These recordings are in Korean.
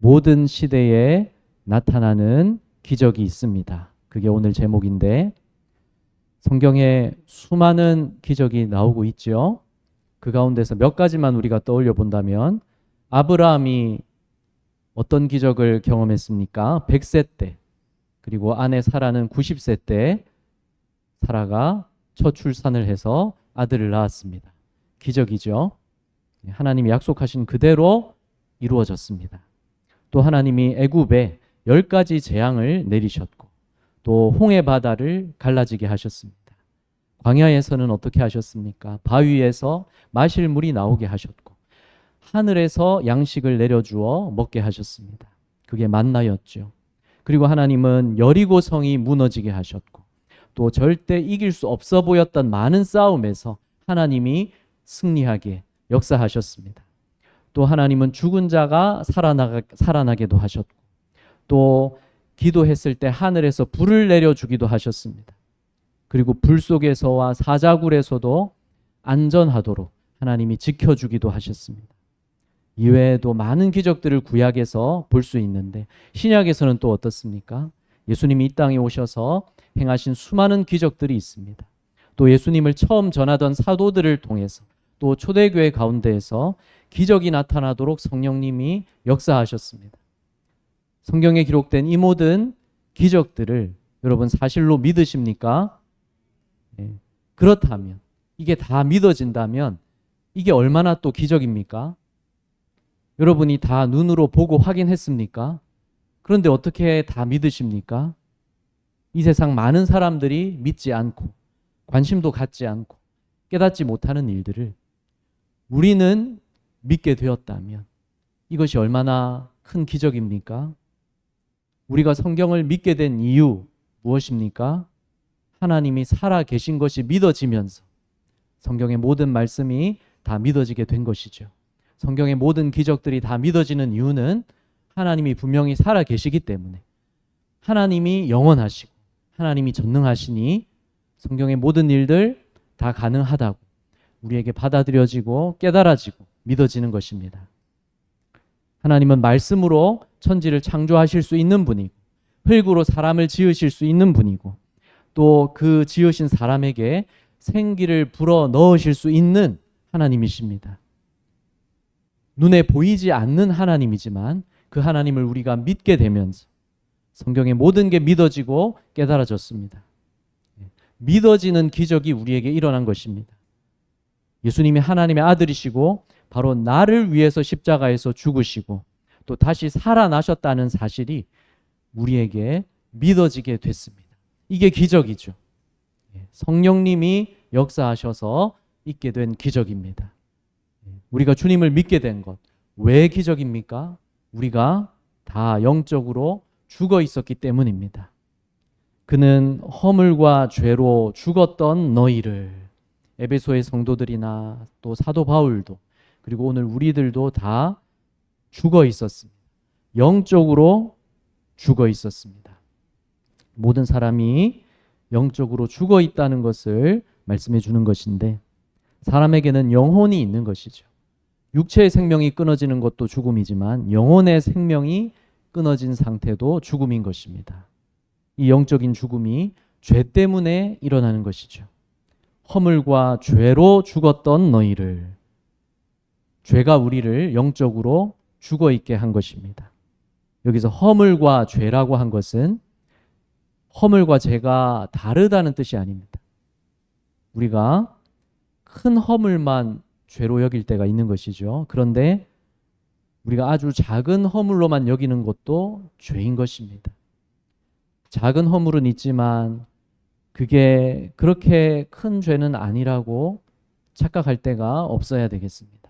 모든 시대에 나타나는 기적이 있습니다. 그게 오늘 제목인데 성경에 수많은 기적이 나오고 있죠. 그 가운데서 몇 가지만 우리가 떠올려 본다면 아브라함이 어떤 기적을 경험했습니까? 100세 때, 그리고 아내 사라는 90세 때 사라가 첫 출산을 해서 아들을 낳았습니다. 기적이죠. 하나님이 약속하신 그대로 이루어졌습니다. 또 하나님이 애굽에 10가지 재앙을 내리셨고 또 홍해 바다를 갈라지게 하셨습니다. 광야에서는 어떻게 하셨습니까? 바위에서 마실 물이 나오게 하셨고 하늘에서 양식을 내려주어 먹게 하셨습니다. 그게 만나였죠. 그리고 하나님은 여리고 성이 무너지게 하셨고 또 절대 이길 수 없어 보였던 많은 싸움에서 하나님이 승리하게 역사하셨습니다. 또 하나님은 죽은 자가 살아나게도 하셨고 또 기도했을 때 하늘에서 불을 내려주기도 하셨습니다. 그리고 불 속에서와 사자굴에서도 안전하도록 하나님이 지켜주기도 하셨습니다. 이외에도 많은 기적들을 구약에서 볼 수 있는데 신약에서는 또 어떻습니까? 예수님이 이 땅에 오셔서 행하신 수많은 기적들이 있습니다. 또 예수님을 처음 전하던 사도들을 통해서 또 초대교회 가운데에서 기적이 나타나도록 성령님이 역사하셨습니다. 성경에 기록된 이 모든 기적들을 여러분 사실로 믿으십니까? 네. 그렇다면 이게 다 믿어진다면 이게 얼마나 또 기적입니까? 여러분이 다 눈으로 보고 확인했습니까? 그런데 어떻게 다 믿으십니까? 이 세상 많은 사람들이 믿지 않고 관심도 갖지 않고 깨닫지 못하는 일들을 우리는 믿게 되었다면 이것이 얼마나 큰 기적입니까? 우리가 성경을 믿게 된 이유 무엇입니까? 하나님이 살아 계신 것이 믿어지면서 성경의 모든 말씀이 다 믿어지게 된 것이죠. 성경의 모든 기적들이 다 믿어지는 이유는 하나님이 분명히 살아 계시기 때문에 하나님이 영원하시고 하나님이 전능하시니 성경의 모든 일들 다 가능하다고 우리에게 받아들여지고 깨달아지고 믿어지는 것입니다. 하나님은 말씀으로 천지를 창조하실 수 있는 분이고 흙으로 사람을 지으실 수 있는 분이고 또 그 지으신 사람에게 생기를 불어 넣으실 수 있는 하나님이십니다. 눈에 보이지 않는 하나님이지만 그 하나님을 우리가 믿게 되면서 성경의 모든 게 믿어지고 깨달아졌습니다. 믿어지는 기적이 우리에게 일어난 것입니다. 예수님이 하나님의 아들이시고 바로 나를 위해서 십자가에서 죽으시고 또 다시 살아나셨다는 사실이 우리에게 믿어지게 됐습니다. 이게 기적이죠. 성령님이 역사하셔서 있게 된 기적입니다. 우리가 주님을 믿게 된 것, 왜 기적입니까? 우리가 다 영적으로 죽어 있었기 때문입니다. 그는 허물과 죄로 죽었던 너희를, 에베소의 성도들이나 또 사도 바울도 그리고 오늘 우리들도 다 죽어 있었습니다. 영적으로 죽어 있었습니다. 모든 사람이 영적으로 죽어 있다는 것을 말씀해 주는 것인데 사람에게는 영혼이 있는 것이죠. 육체의 생명이 끊어지는 것도 죽음이지만 영혼의 생명이 끊어진 상태도 죽음인 것입니다. 이 영적인 죽음이 죄 때문에 일어나는 것이죠. 허물과 죄로 죽었던 너희를, 죄가 우리를 영적으로 죽어 있게 한 것입니다. 여기서 허물과 죄라고 한 것은 허물과 죄가 다르다는 뜻이 아닙니다. 우리가 큰 허물만 죄로 여길 때가 있는 것이죠. 그런데 우리가 아주 작은 허물로만 여기는 것도 죄인 것입니다. 작은 허물은 있지만 그게 그렇게 큰 죄는 아니라고 착각할 때가 없어야 되겠습니다.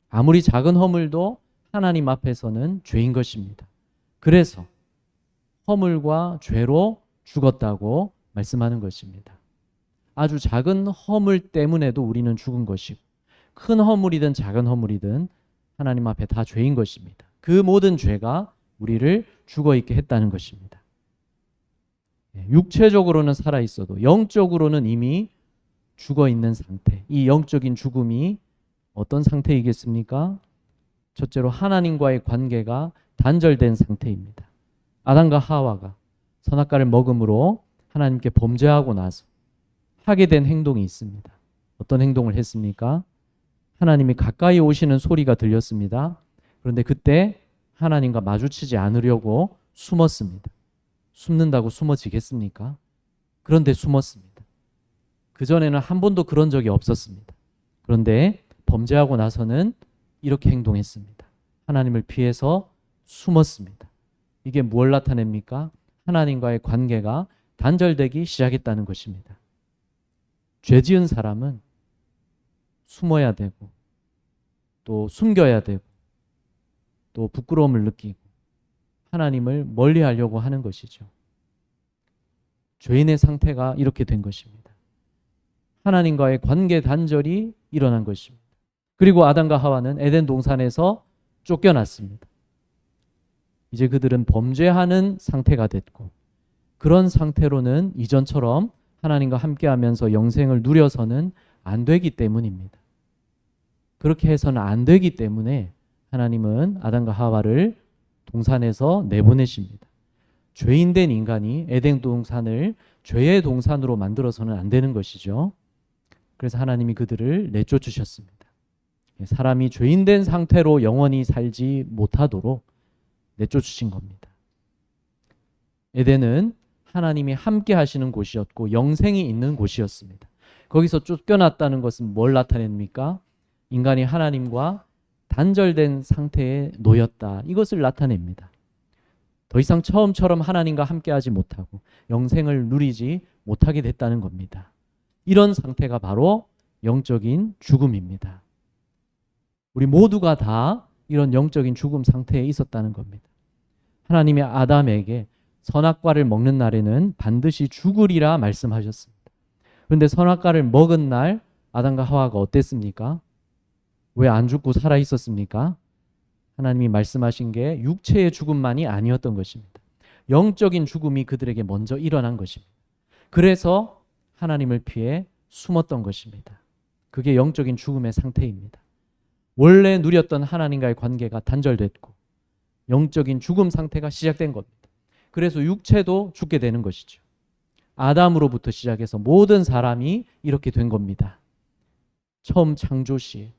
아무리 작은 허물도 하나님 앞에서는 죄인 것입니다. 그래서 허물과 죄로 죽었다고 말씀하는 것입니다. 아주 작은 허물 때문에도 우리는 죽은 것이고 큰 허물이든 작은 허물이든 하나님 앞에 다 죄인 것입니다. 그 모든 죄가 우리를 죽어 있게 했다는 것입니다. 육체적으로는 살아 있어도 영적으로는 이미 죽어 있는 상태. 이 영적인 죽음이 어떤 상태이겠습니까? 첫째로 하나님과의 관계가 단절된 상태입니다. 아담과 하와가 선악과를 먹음으로 하나님께 범죄하고 나서 하게 된 행동이 있습니다. 어떤 행동을 했습니까? 하나님이 가까이 오시는 소리가 들렸습니다. 그런데 그때 하나님과 마주치지 않으려고 숨었습니다. 숨는다고 숨어지겠습니까? 그런데 숨었습니다. 그전에는 한 번도 그런 적이 없었습니다. 그런데 범죄하고 나서는 이렇게 행동했습니다. 하나님을 피해서 숨었습니다. 이게 뭘 나타냅니까? 하나님과의 관계가 단절되기 시작했다는 것입니다. 죄 지은 사람은 숨어야 되고 또 숨겨야 되고 또 부끄러움을 느끼고 하나님을 멀리하려고 하는 것이죠. 죄인의 상태가 이렇게 된 것입니다. 하나님과의 관계 단절이 일어난 것입니다. 그리고 아담과 하와는 에덴 동산에서 쫓겨났습니다. 이제 그들은 범죄하는 상태가 됐고 그런 상태로는 이전처럼 하나님과 함께하면서 영생을 누려서는 안 되기 때문입니다. 그렇게 해서는 안 되기 때문에 하나님은 아담과 하와를 동산에서 내보내십니다. 죄인된 인간이 에덴 동산을 죄의 동산으로 만들어서는 안 되는 것이죠. 그래서 하나님이 그들을 내쫓으셨습니다. 사람이 죄인된 상태로 영원히 살지 못하도록 내쫓으신 겁니다. 에덴은 하나님이 함께 하시는 곳이었고 영생이 있는 곳이었습니다. 거기서 쫓겨났다는 것은 뭘 나타냅니까? 인간이 하나님과 단절된 상태에 놓였다. 이것을 나타냅니다. 더 이상 처음처럼 하나님과 함께하지 못하고 영생을 누리지 못하게 됐다는 겁니다. 이런 상태가 바로 영적인 죽음입니다. 우리 모두가 다 이런 영적인 죽음 상태에 있었다는 겁니다. 하나님이 아담에게 선악과를 먹는 날에는 반드시 죽으리라 말씀하셨습니다. 그런데 선악과를 먹은 날 아담과 하와가 어땠습니까? 왜 안 죽고 살아 있었습니까? 하나님이 말씀하신 게 육체의 죽음만이 아니었던 것입니다. 영적인 죽음이 그들에게 먼저 일어난 것입니다. 그래서 하나님을 피해 숨었던 것입니다. 그게 영적인 죽음의 상태입니다. 원래 누렸던 하나님과의 관계가 단절됐고 영적인 죽음 상태가 시작된 겁니다. 그래서 육체도 죽게 되는 것이죠. 아담으로부터 시작해서 모든 사람이 이렇게 된 겁니다. 처음 창조 시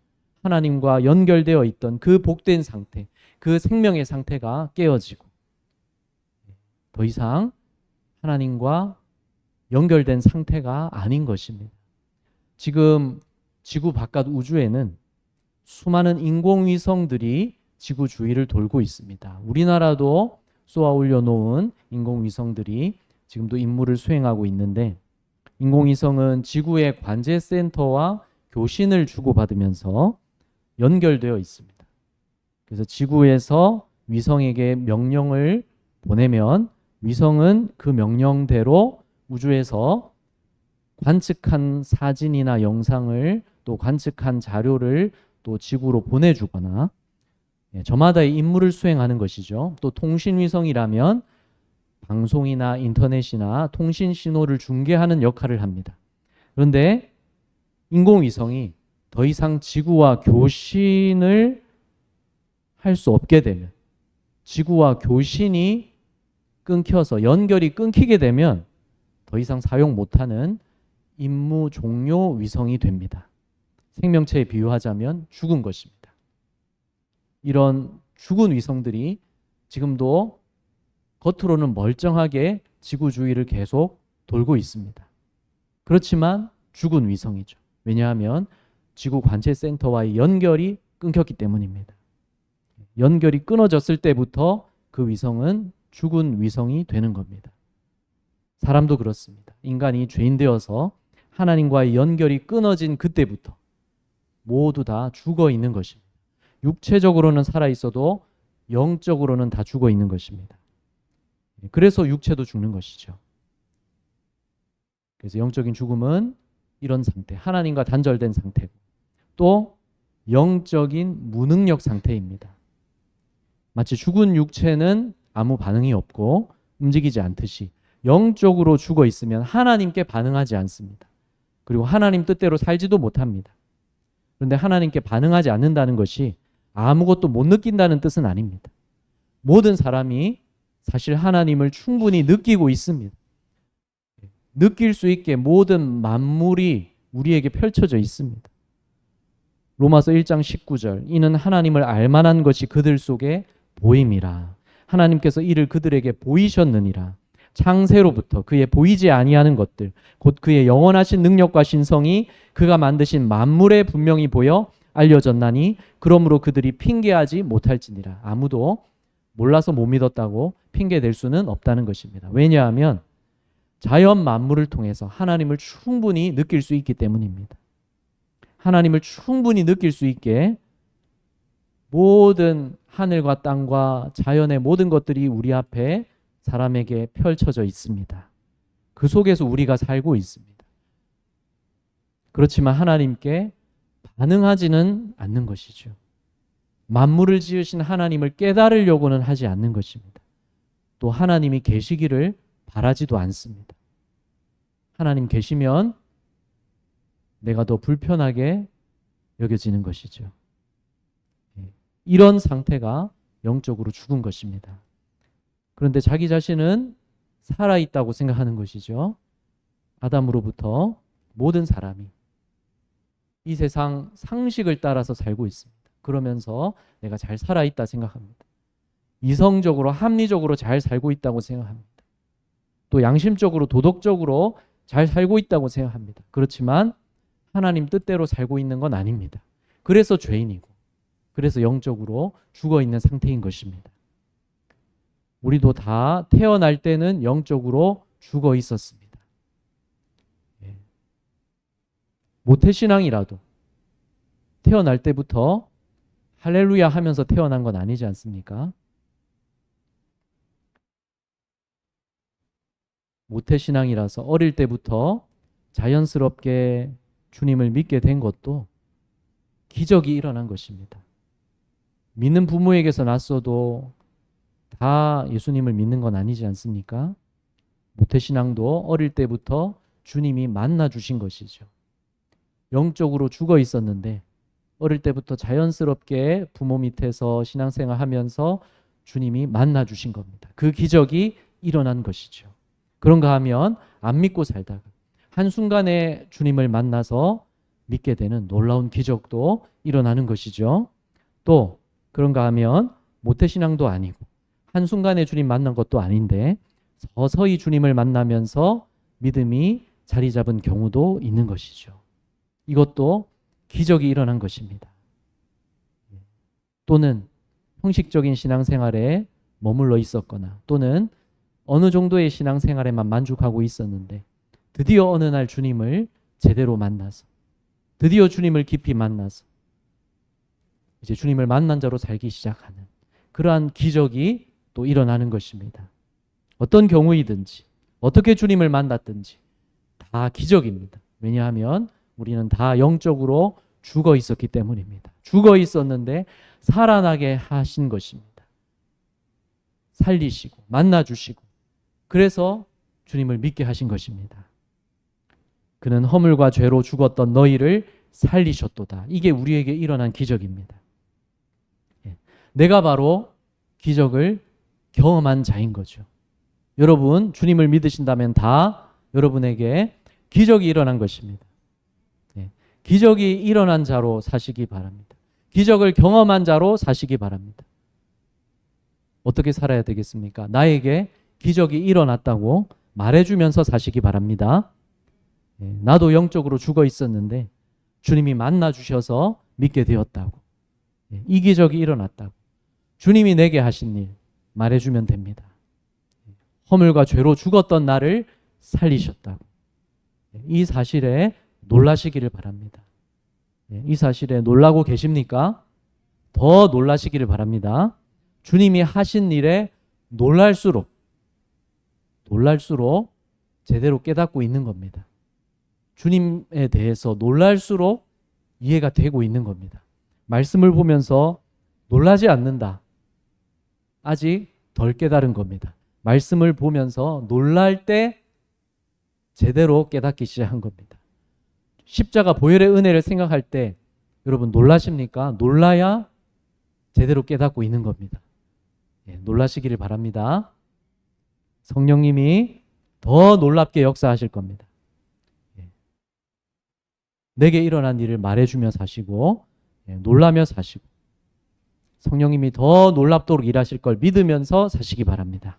하나님과 연결되어 있던 그 복된 상태, 그 생명의 상태가 깨어지고 더 이상 하나님과 연결된 상태가 아닌 것입니다. 지금 지구 바깥 우주에는 수많은 인공위성들이 지구 주위를 돌고 있습니다. 우리나라도 쏘아 올려놓은 인공위성들이 지금도 임무를 수행하고 있는데 인공위성은 지구의 관제센터와 교신을 주고받으면서 연결되어 있습니다. 그래서 지구에서 위성에게 명령을 보내면 위성은 그 명령대로 우주에서 관측한 사진이나 영상을 또 관측한 자료를 또 지구로 보내주거나 저마다의 임무를 수행하는 것이죠. 또 통신위성이라면 방송이나 인터넷이나 통신 신호를 중계하는 역할을 합니다. 그런데 인공위성이 더 이상 지구와 교신을 할 수 없게 되면 지구와 교신이 끊겨서 연결이 끊기게 되면 더 이상 사용 못하는 임무 종료 위성이 됩니다. 생명체에 비유하자면 죽은 것입니다. 이런 죽은 위성들이 지금도 겉으로는 멀쩡하게 지구 주위를 계속 돌고 있습니다. 그렇지만 죽은 위성이죠. 왜냐하면 지구 관제센터와의 연결이 끊겼기 때문입니다. 연결이 끊어졌을 때부터 그 위성은 죽은 위성이 되는 겁니다. 사람도 그렇습니다. 인간이 죄인 되어서 하나님과의 연결이 끊어진 그때부터 모두 다 죽어 있는 것입니다. 육체적으로는 살아 있어도 영적으로는 다 죽어 있는 것입니다. 그래서 육체도 죽는 것이죠. 그래서 영적인 죽음은 이런 상태, 하나님과 단절된 상태고 또 영적인 무능력 상태입니다. 마치 죽은 육체는 아무 반응이 없고 움직이지 않듯이 영적으로 죽어 있으면 하나님께 반응하지 않습니다. 그리고 하나님 뜻대로 살지도 못합니다. 그런데 하나님께 반응하지 않는다는 것이 아무것도 못 느낀다는 뜻은 아닙니다. 모든 사람이 사실 하나님을 충분히 느끼고 있습니다. 느낄 수 있게 모든 만물이 우리에게 펼쳐져 있습니다. 로마서 1장 19절 이는 하나님을 알만한 것이 그들 속에 보임이라. 하나님께서 이를 그들에게 보이셨느니라. 창세로부터 그의 보이지 아니하는 것들 곧 그의 영원하신 능력과 신성이 그가 만드신 만물에 분명히 보여 알려졌나니 그러므로 그들이 핑계하지 못할지니라. 아무도 몰라서 못 믿었다고 핑계댈 수는 없다는 것입니다. 왜냐하면 자연 만물을 통해서 하나님을 충분히 느낄 수 있기 때문입니다. 하나님을 충분히 느낄 수 있게 모든 하늘과 땅과 자연의 모든 것들이 우리 앞에 사람에게 펼쳐져 있습니다. 그 속에서 우리가 살고 있습니다. 그렇지만 하나님께 반응하지는 않는 것이죠. 만물을 지으신 하나님을 깨달으려고는 하지 않는 것입니다. 또 하나님이 계시기를 바라지도 않습니다. 하나님 계시면 내가 더 불편하게 여겨지는 것이죠. 이런 상태가 영적으로 죽은 것입니다. 그런데 자기 자신은 살아있다고 생각하는 것이죠. 아담으로부터 모든 사람이 이 세상 상식을 따라서 살고 있습니다. 그러면서 내가 잘 살아있다 생각합니다. 이성적으로 합리적으로 잘 살고 있다고 생각합니다. 또 양심적으로 도덕적으로 잘 살고 있다고 생각합니다. 그렇지만 하나님 뜻대로 살고 있는 건 아닙니다. 그래서 죄인이고 그래서 영적으로 죽어 있는 상태인 것입니다. 우리도 다 태어날 때는 영적으로 죽어 있었습니다. 모태신앙이라도 태어날 때부터 할렐루야 하면서 태어난 건 아니지 않습니까? 모태신앙이라서 어릴 때부터 자연스럽게 주님을 믿게 된 것도 기적이 일어난 것입니다. 믿는 부모에게서 났어도 다 예수님을 믿는 건 아니지 않습니까? 모태신앙도 어릴 때부터 주님이 만나 주신 것이죠. 영적으로 죽어 있었는데 어릴 때부터 자연스럽게 부모 밑에서 신앙생활 하면서 주님이 만나 주신 겁니다. 그 기적이 일어난 것이죠. 그런가 하면 안 믿고 살다가 한순간에 주님을 만나서 믿게 되는 놀라운 기적도 일어나는 것이죠. 또 그런가 하면 모태신앙도 아니고 한순간에 주님 만난 것도 아닌데 서서히 주님을 만나면서 믿음이 자리 잡은 경우도 있는 것이죠. 이것도 기적이 일어난 것입니다. 또는 형식적인 신앙생활에 머물러 있었거나 또는 어느 정도의 신앙생활에만 만족하고 있었는데 드디어 어느 날 주님을 제대로 만나서 드디어 주님을 깊이 만나서 이제 주님을 만난 자로 살기 시작하는 그러한 기적이 또 일어나는 것입니다. 어떤 경우이든지 어떻게 주님을 만났든지 다 기적입니다. 왜냐하면 우리는 다 영적으로 죽어 있었기 때문입니다. 죽어 있었는데 살아나게 하신 것입니다. 살리시고 만나주시고 그래서 주님을 믿게 하신 것입니다. 그는 허물과 죄로 죽었던 너희를 살리셨도다. 이게 우리에게 일어난 기적입니다. 내가 바로 기적을 경험한 자인 거죠. 여러분 주님을 믿으신다면 다 여러분에게 기적이 일어난 것입니다. 기적이 일어난 자로 사시기 바랍니다. 기적을 경험한 자로 사시기 바랍니다. 어떻게 살아야 되겠습니까? 나에게 기적이 일어났다고 말해주면서 사시기 바랍니다. 나도 영적으로 죽어 있었는데 주님이 만나 주셔서 믿게 되었다고. 이 기적이 일어났다고. 주님이 내게 하신 일 말해주면 됩니다. 허물과 죄로 죽었던 나를 살리셨다고. 이 사실에 놀라시기를 바랍니다. 이 사실에 놀라고 계십니까? 더 놀라시기를 바랍니다. 주님이 하신 일에 놀랄수록 제대로 깨닫고 있는 겁니다. 주님에 대해서 놀랄수록 이해가 되고 있는 겁니다. 말씀을 보면서 놀라지 않는다. 아직 덜 깨달은 겁니다. 말씀을 보면서 놀랄 때 제대로 깨닫기 시작한 겁니다. 십자가 보혈의 은혜를 생각할 때 여러분 놀라십니까? 놀라야 제대로 깨닫고 있는 겁니다. 놀라시기를 바랍니다. 성령님이 더 놀랍게 역사하실 겁니다. 내게 일어난 일을 말해주며 사시고 놀라며 사시고 성령님이 더 놀랍도록 일하실 걸 믿으면서 사시기 바랍니다.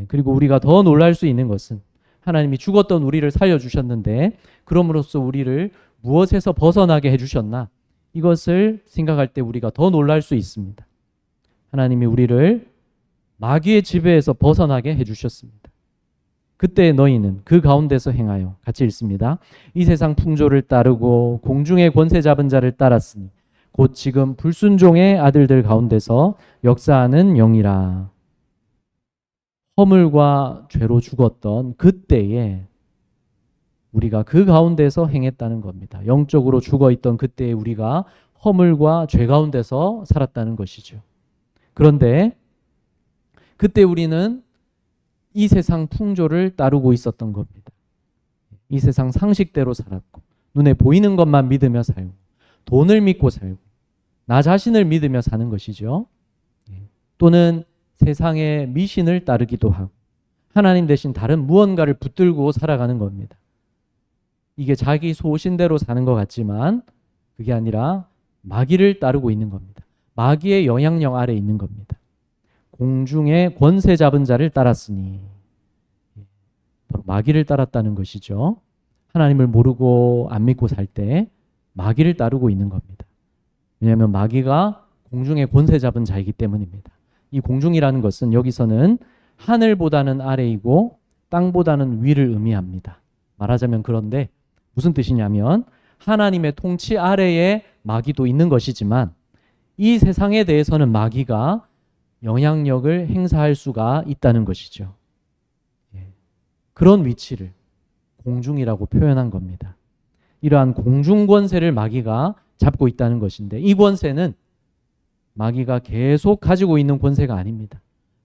그리고 우리가 더 놀랄 수 있는 것은 하나님이 죽었던 우리를 살려주셨는데 그럼으로써 우리를 무엇에서 벗어나게 해주셨나? 이것을 생각할 때 우리가 더 놀랄 수 있습니다. 하나님이 우리를 마귀의 지배에서 벗어나게 해주셨습니다. 그때 너희는 그 가운데서 행하여, 같이 읽습니다. 이 세상 풍조를 따르고 공중의 권세 잡은 자를 따랐으니 곧 지금 불순종의 아들들 가운데서 역사하는 영이라. 허물과 죄로 죽었던 그때에 우리가 그 가운데서 행했다는 겁니다. 영적으로 죽어있던 그때에 우리가 허물과 죄 가운데서 살았다는 것이죠. 그런데 그때 우리는 이 세상 풍조를 따르고 있었던 겁니다. 이 세상 상식대로 살았고 눈에 보이는 것만 믿으며 살고 돈을 믿고 살고 나 자신을 믿으며 사는 것이죠. 또는 세상의 미신을 따르기도 하고 하나님 대신 다른 무언가를 붙들고 살아가는 겁니다. 이게 자기 소신대로 사는 것 같지만 그게 아니라 마귀를 따르고 있는 겁니다. 마귀의 영향력 아래 있는 겁니다. 공중의 권세 잡은 자를 따랐으니 바로 마귀를 따랐다는 것이죠. 하나님을 모르고 안 믿고 살 때 마귀를 따르고 있는 겁니다. 왜냐하면 마귀가 공중의 권세 잡은 자이기 때문입니다. 이 공중이라는 것은 여기서는 하늘보다는 아래이고 땅보다는 위를 의미합니다. 말하자면 그런데 무슨 뜻이냐면 하나님의 통치 아래에 마귀도 있는 것이지만 이 세상에 대해서는 마귀가 영향력을 행사할 수가 있다는 것이죠. 그런 위치를 공중이라고 표현한 겁니다. 이러한 공중 권세를 마귀가 잡고 있다는 것인데 이 권세는 마귀가 계속 가지고 있는 권세가 아닙니다.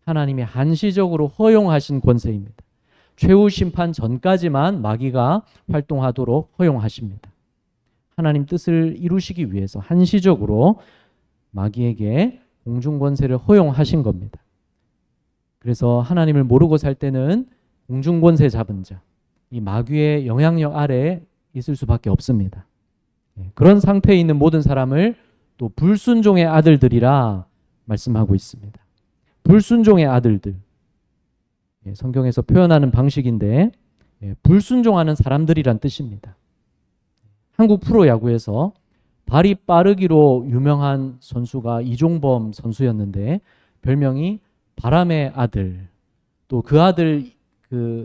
하나님이 한시적으로 허용하신 권세입니다. 최후 심판 전까지만 마귀가 활동하도록 허용하십니다. 하나님 뜻을 이루시기 위해서 한시적으로 마귀에게 공중 권세를 허용하신 겁니다. 그래서 하나님을 모르고 살 때는 공중 권세 잡은 자, 이 마귀의 영향력 아래에 있을 수밖에 없습니다. 그런 상태에 있는 모든 사람을 또 불순종의 아들들이라 말씀하고 있습니다. 불순종의 아들들. 성경에서 표현하는 방식인데 불순종하는 사람들이란 뜻입니다. 한국 프로야구에서 발이 빠르기로 유명한 선수가 이종범 선수였는데 별명이 바람의 아들. 또 그 아들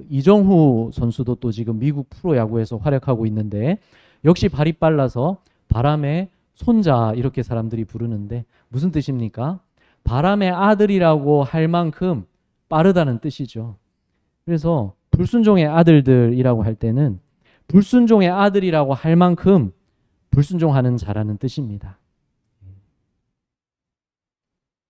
이정후 선수도 또 지금 미국 프로야구에서 활약하고 있는데 역시 발이 빨라서 바람의 손자 이렇게 사람들이 부르는데 무슨 뜻입니까? 바람의 아들이라고 할 만큼 빠르다는 뜻이죠. 그래서 불순종의 아들들이라고 할 때는 불순종의 아들이라고 할 만큼 불순종하는 자라는 뜻입니다.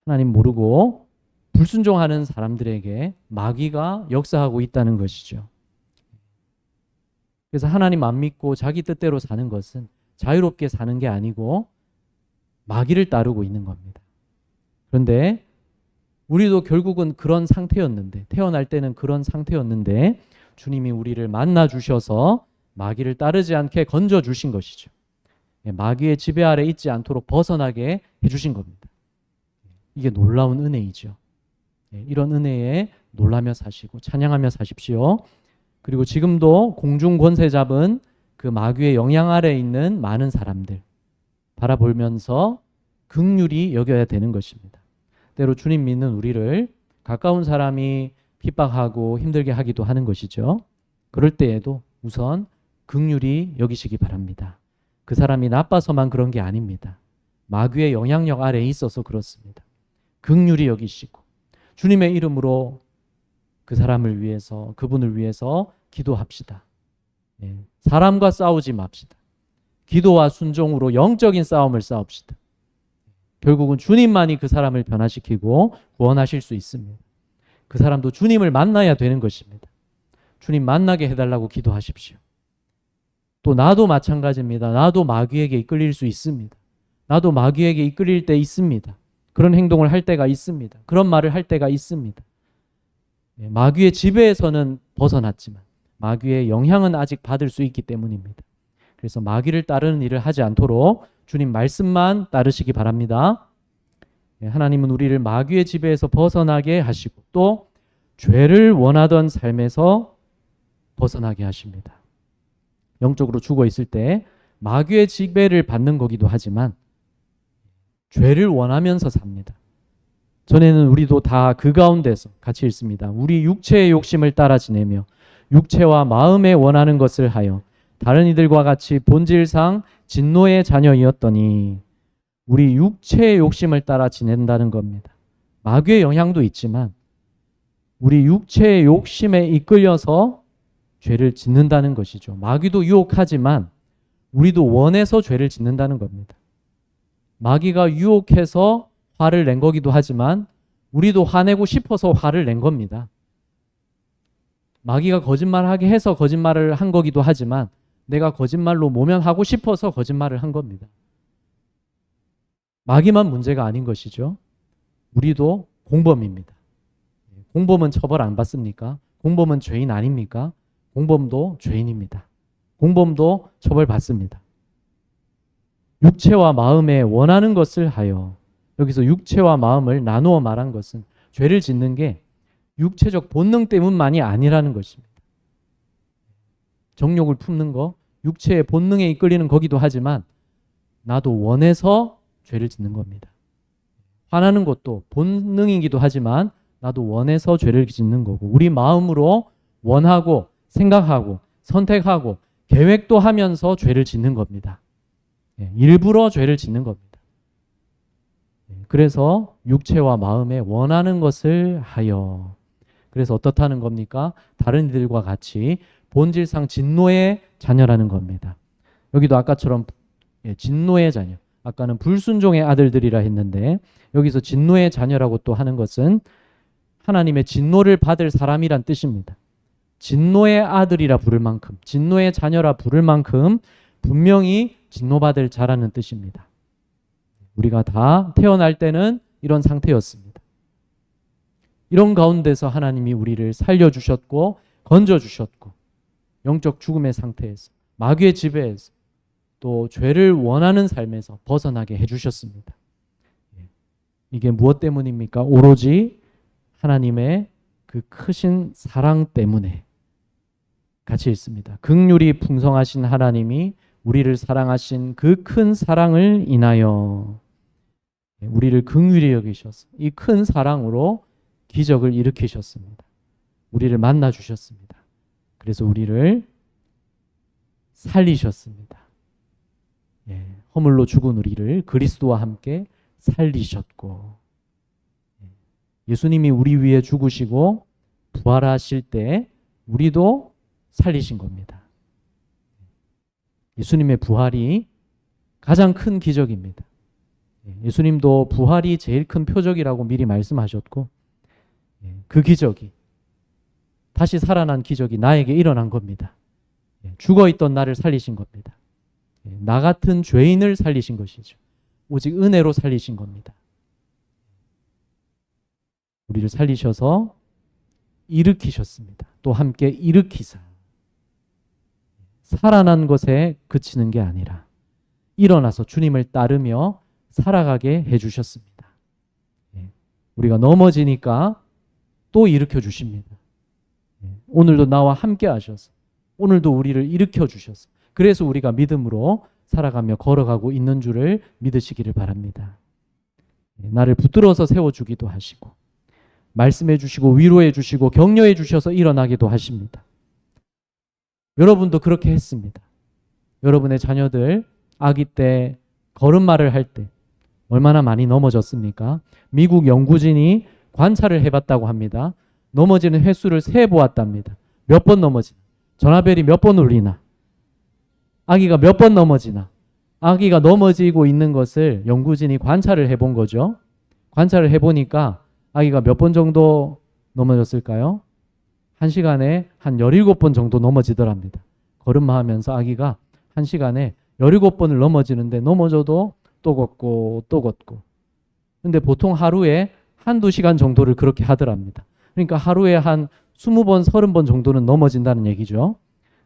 하나님 모르고 불순종하는 사람들에게 마귀가 역사하고 있다는 것이죠. 그래서 하나님 안 믿고 자기 뜻대로 사는 것은 자유롭게 사는 게 아니고 마귀를 따르고 있는 겁니다. 그런데 우리도 결국은 그런 상태였는데 태어날 때는 그런 상태였는데 주님이 우리를 만나 주셔서 마귀를 따르지 않게 건져 주신 것이죠. 마귀의 지배 아래 있지 않도록 벗어나게 해주신 겁니다. 이게 놀라운 은혜이죠. 이런 은혜에 놀라며 사시고 찬양하며 사십시오. 그리고 지금도 공중 권세 잡은 그 마귀의 영향 아래에 있는 많은 사람들 바라보면서 긍휼히 여겨야 되는 것입니다. 때로 주님 믿는 우리를 가까운 사람이 핍박하고 힘들게 하기도 하는 것이죠. 그럴 때에도 우선 긍휼히 여기시기 바랍니다. 그 사람이 나빠서만 그런 게 아닙니다. 마귀의 영향력 아래에 있어서 그렇습니다. 긍휼히 여기시고 주님의 이름으로 그 사람을 위해서 그분을 위해서 기도합시다. 사람과 싸우지 맙시다. 기도와 순종으로 영적인 싸움을 싸웁시다. 결국은 주님만이 그 사람을 변화시키고 구원하실 수 있습니다. 그 사람도 주님을 만나야 되는 것입니다. 주님 만나게 해달라고 기도하십시오. 또 나도 마찬가지입니다. 나도 마귀에게 이끌릴 수 있습니다. 나도 마귀에게 이끌릴 때 있습니다. 그런 행동을 할 때가 있습니다. 그런 말을 할 때가 있습니다. 마귀의 지배에서는 벗어났지만 마귀의 영향은 아직 받을 수 있기 때문입니다. 그래서 마귀를 따르는 일을 하지 않도록 주님 말씀만 따르시기 바랍니다. 하나님은 우리를 마귀의 지배에서 벗어나게 하시고 또 죄를 원하던 삶에서 벗어나게 하십니다. 영적으로 죽어 있을 때 마귀의 지배를 받는 거기도 하지만 죄를 원하면서 삽니다. 전에는 우리도 다 그 가운데서 같이 읽습니다. 우리 육체의 욕심을 따라 지내며 육체와 마음에 원하는 것을 하여 다른 이들과 같이 본질상 진노의 자녀이었더니 우리 육체의 욕심을 따라 지낸다는 겁니다. 마귀의 영향도 있지만 우리 육체의 욕심에 이끌려서 죄를 짓는다는 것이죠. 마귀도 유혹하지만 우리도 원해서 죄를 짓는다는 겁니다. 마귀가 유혹해서 화를 낸 거기도 하지만 우리도 화내고 싶어서 화를 낸 겁니다. 마귀가 거짓말하게 해서 거짓말을 한 거기도 하지만 내가 거짓말로 모면하고 싶어서 거짓말을 한 겁니다. 마귀만 문제가 아닌 것이죠. 우리도 공범입니다. 공범은 처벌 안 받습니까? 공범은 죄인 아닙니까? 공범도 죄인입니다. 공범도 처벌받습니다. 육체와 마음에 원하는 것을 하여, 여기서 육체와 마음을 나누어 말한 것은 죄를 짓는 게 육체적 본능 때문만이 아니라는 것입니다. 정욕을 품는 거, 육체의 본능에 이끌리는 거기도 하지만 나도 원해서 죄를 짓는 겁니다. 화나는 것도 본능이기도 하지만 나도 원해서 죄를 짓는 거고, 우리 마음으로 원하고 생각하고 선택하고 계획도 하면서 죄를 짓는 겁니다. 일부러 죄를 짓는 겁니다. 그래서 육체와 마음에 원하는 것을 하여, 그래서 어떻다는 겁니까? 다른 이들과 같이 본질상 진노의 자녀라는 겁니다. 여기도 아까처럼 진노의 자녀, 아까는 불순종의 아들들이라 했는데 여기서 진노의 자녀라고 또 하는 것은 하나님의 진노를 받을 사람이란 뜻입니다. 진노의 아들이라 부를 만큼, 진노의 자녀라 부를 만큼 분명히 진노받을 자라는 뜻입니다. 우리가 다 태어날 때는 이런 상태였습니다. 이런 가운데서 하나님이 우리를 살려주셨고 건져주셨고 영적 죽음의 상태에서 마귀의 지배에서 또 죄를 원하는 삶에서 벗어나게 해주셨습니다. 이게 무엇 때문입니까? 오로지 하나님의 그 크신 사랑 때문에. 같이 읽습니다. 긍휼이 풍성하신 하나님이 우리를 사랑하신 그 큰 사랑을 인하여 우리를 긍휼히 여기셔서 이 큰 사랑으로 기적을 일으키셨습니다. 우리를 만나 주셨습니다. 그래서 우리를 살리셨습니다. 허물로 죽은 우리를 그리스도와 함께 살리셨고, 예수님이 우리 위해 죽으시고 부활하실 때 우리도 살리신 겁니다. 예수님의 부활이 가장 큰 기적입니다. 예수님도 부활이 제일 큰 표적이라고 미리 말씀하셨고, 그 기적이, 다시 살아난 기적이 나에게 일어난 겁니다. 죽어있던 나를 살리신 겁니다. 나 같은 죄인을 살리신 것이죠. 오직 은혜로 살리신 겁니다. 우리를 살리셔서 일으키셨습니다. 또 함께 일으키사 살아난 것에 그치는 게 아니라 일어나서 주님을 따르며 살아가게 해주셨습니다. 우리가 넘어지니까 또 일으켜 주십니다. 오늘도 나와 함께 하셔서 오늘도 우리를 일으켜 주셔서 그래서 우리가 믿음으로 살아가며 걸어가고 있는 줄을 믿으시기를 바랍니다. 나를 붙들어서 세워주기도 하시고 말씀해 주시고 위로해 주시고 격려해 주셔서 일어나기도 하십니다. 여러분도 그렇게 했습니다. 여러분의 자녀들 아기 때 걸음마를 할 때 얼마나 많이 넘어졌습니까? 미국 연구진이 관찰을 해봤다고 합니다. 넘어지는 횟수를 세보았답니다. 몇 번 넘어지나, 전화벨이 몇 번 울리나, 아기가 몇 번 넘어지나, 아기가 넘어지고 있는 것을 연구진이 관찰을 해본 거죠. 관찰을 해보니까 아기가 몇 번 정도 넘어졌을까요? 한 시간에 한 17번 정도 넘어지더랍니다. 걸음마 하면서 아기가 한 시간에 17번을 넘어지는데 넘어져도 또 걷고 또 걷고. 근데 보통 하루에 한두 시간 정도를 그렇게 하더랍니다. 그러니까 하루에 한 20번, 30번 정도는 넘어진다는 얘기죠.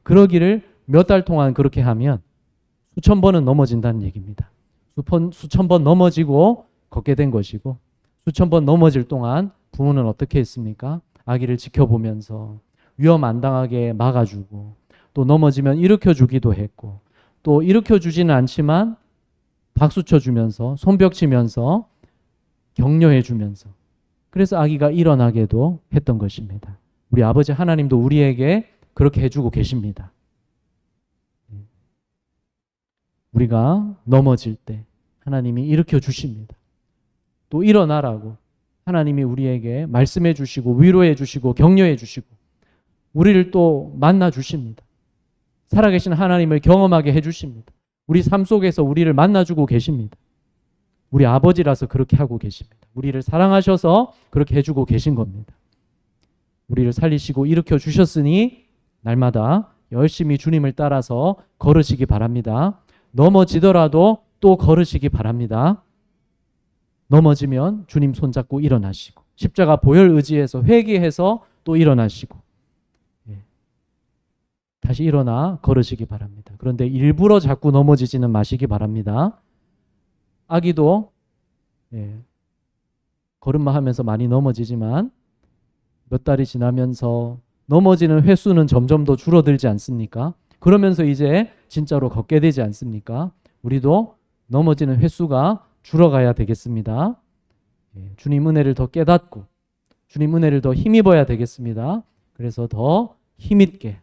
그러기를 몇 달 동안 그렇게 하면 수천 번은 넘어진다는 얘기입니다. 수천 번 넘어지고 걷게 된 것이고, 수천 번 넘어질 동안 부모는 어떻게 했습니까? 아기를 지켜보면서 위험 안 당하게 막아주고, 또 넘어지면 일으켜주기도 했고, 또 일으켜주지는 않지만 박수 쳐주면서 손뼉 치면서 격려해주면서, 그래서 아기가 일어나게도 했던 것입니다. 우리 아버지 하나님도 우리에게 그렇게 해주고 계십니다. 우리가 넘어질 때 하나님이 일으켜 주십니다. 또 일어나라고 하나님이 우리에게 말씀해 주시고 위로해 주시고 격려해 주시고 우리를 또 만나 주십니다. 살아계신 하나님을 경험하게 해 주십니다. 우리 삶 속에서 우리를 만나주고 계십니다. 우리 아버지라서 그렇게 하고 계십니다. 우리를 사랑하셔서 그렇게 해주고 계신 겁니다. 우리를 살리시고 일으켜 주셨으니 날마다 열심히 주님을 따라서 걸으시기 바랍니다. 넘어지더라도 또 걸으시기 바랍니다. 넘어지면 주님 손잡고 일어나시고, 십자가 보혈 의지해서 회개해서 또 일어나시고, 다시 일어나 걸으시기 바랍니다. 그런데 일부러 자꾸 넘어지지는 마시기 바랍니다. 아기도 걸음마 하면서 많이 넘어지지만 몇 달이 지나면서 넘어지는 횟수는 점점 더 줄어들지 않습니까? 그러면서 이제 진짜로 걷게 되지 않습니까? 우리도 넘어지는 횟수가 줄어가야 되겠습니다. 주님 은혜를 더 깨닫고 주님 은혜를 더 힘입어야 되겠습니다. 그래서 더 힘있게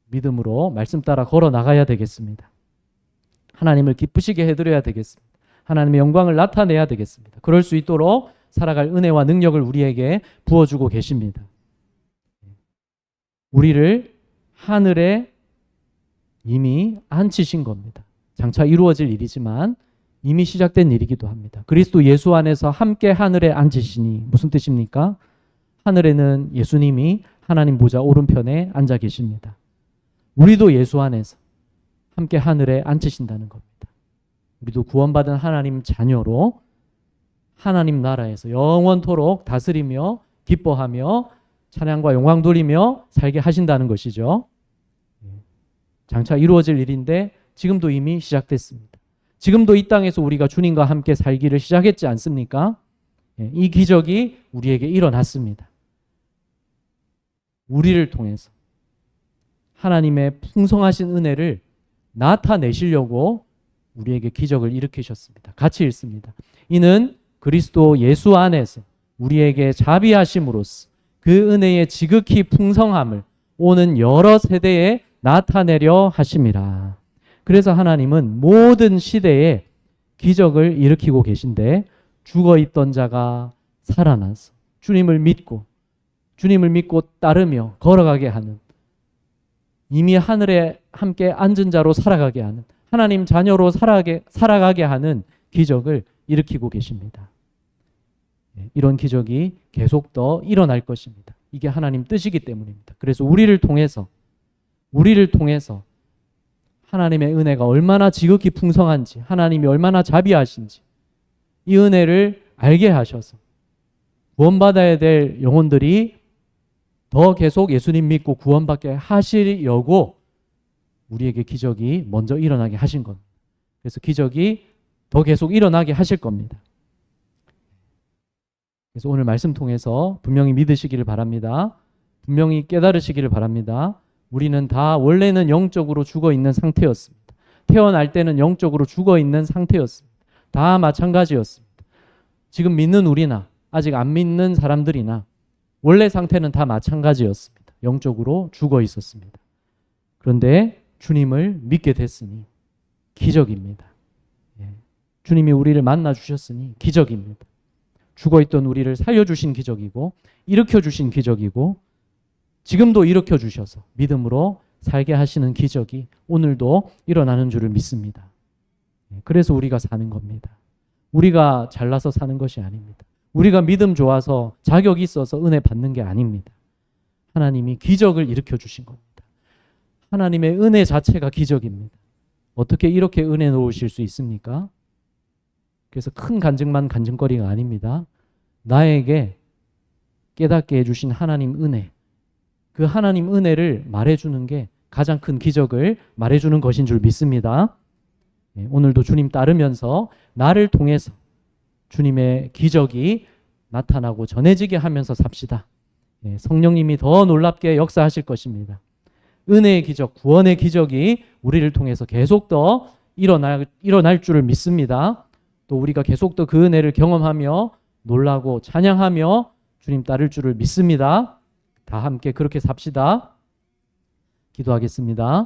믿음으로 말씀 따라 걸어 나가야 되겠습니다. 하나님을 기쁘시게 해드려야 되겠습니다. 하나님의 영광을 나타내야 되겠습니다. 그럴 수 있도록 살아갈 은혜와 능력을 우리에게 부어주고 계십니다. 우리를 하늘에 이미 앉히신 겁니다. 장차 이루어질 일이지만 이미 시작된 일이기도 합니다. 그리스도 예수 안에서 함께 하늘에 앉으시니 무슨 뜻입니까? 하늘에는 예수님이 하나님 보좌 오른편에 앉아 계십니다. 우리도 예수 안에서 함께 하늘에 앉으신다는 겁니다. 우리도 구원받은 하나님 자녀로 하나님 나라에서 영원토록 다스리며 기뻐하며 찬양과 영광 돌리며 살게 하신다는 것이죠. 장차 이루어질 일인데 지금도 이미 시작됐습니다. 지금도 이 땅에서 우리가 주님과 함께 살기를 시작했지 않습니까? 이 기적이 우리에게 일어났습니다. 우리를 통해서 하나님의 풍성하신 은혜를 나타내시려고 우리에게 기적을 일으키셨습니다. 같이 읽습니다. 이는 그리스도 예수 안에서 우리에게 자비하심으로써 그 은혜의 지극히 풍성함을 오는 여러 세대에 나타내려 하심이라. 그래서 하나님은 모든 시대에 기적을 일으키고 계신데 죽어있던 자가 살아나서 주님을 믿고 따르며 걸어가게 하는, 이미 하늘에 함께 앉은 자로 살아가게 하는, 하나님 자녀로 살아가게 하는 기적을 일으키고 계십니다. 이런 기적이 계속 더 일어날 것입니다. 이게 하나님 뜻이기 때문입니다. 그래서 우리를 통해서 하나님의 은혜가 얼마나 지극히 풍성한지, 하나님이 얼마나 자비하신지 이 은혜를 알게 하셔서 구원받아야 될 영혼들이 더 계속 예수님 믿고 구원받게 하시려고 우리에게 기적이 먼저 일어나게 하신 겁니다. 그래서 기적이 더 계속 일어나게 하실 겁니다. 그래서 오늘 말씀 통해서 분명히 믿으시기를 바랍니다. 분명히 깨달으시기를 바랍니다. 우리는 다 원래는 영적으로 죽어 있는 상태였습니다. 태어날 때는 영적으로 죽어 있는 상태였습니다. 다 마찬가지였습니다. 지금 믿는 우리나 아직 안 믿는 사람들이나 원래 상태는 다 마찬가지였습니다. 영적으로 죽어 있었습니다. 그런데 주님을 믿게 됐으니 기적입니다. 주님이 우리를 만나 주셨으니 기적입니다. 죽어있던 우리를 살려주신 기적이고 일으켜주신 기적이고 지금도 일으켜주셔서 믿음으로 살게 하시는 기적이 오늘도 일어나는 줄을 믿습니다. 그래서 우리가 사는 겁니다. 우리가 잘나서 사는 것이 아닙니다. 우리가 믿음 좋아서 자격 있어서 은혜 받는 게 아닙니다. 하나님이 기적을 일으켜주신 겁니다. 하나님의 은혜 자체가 기적입니다. 어떻게 이렇게 은혜 놓으실 수 있습니까? 그래서 큰 간증만 간증거리가 아닙니다. 나에게 깨닫게 해주신 하나님 은혜, 그 하나님 은혜를 말해주는 게 가장 큰 기적을 말해주는 것인 줄 믿습니다. 오늘도 주님 따르면서 나를 통해서 주님의 기적이 나타나고 전해지게 하면서 삽시다. 성령님이 더 놀랍게 역사하실 것입니다. 은혜의 기적, 구원의 기적이 우리를 통해서 계속 더 일어날 줄을 믿습니다. 또 우리가 계속 더 그 은혜를 경험하며 놀라고 찬양하며 주님 따를 줄을 믿습니다. 다 함께 그렇게 삽시다. 기도하겠습니다.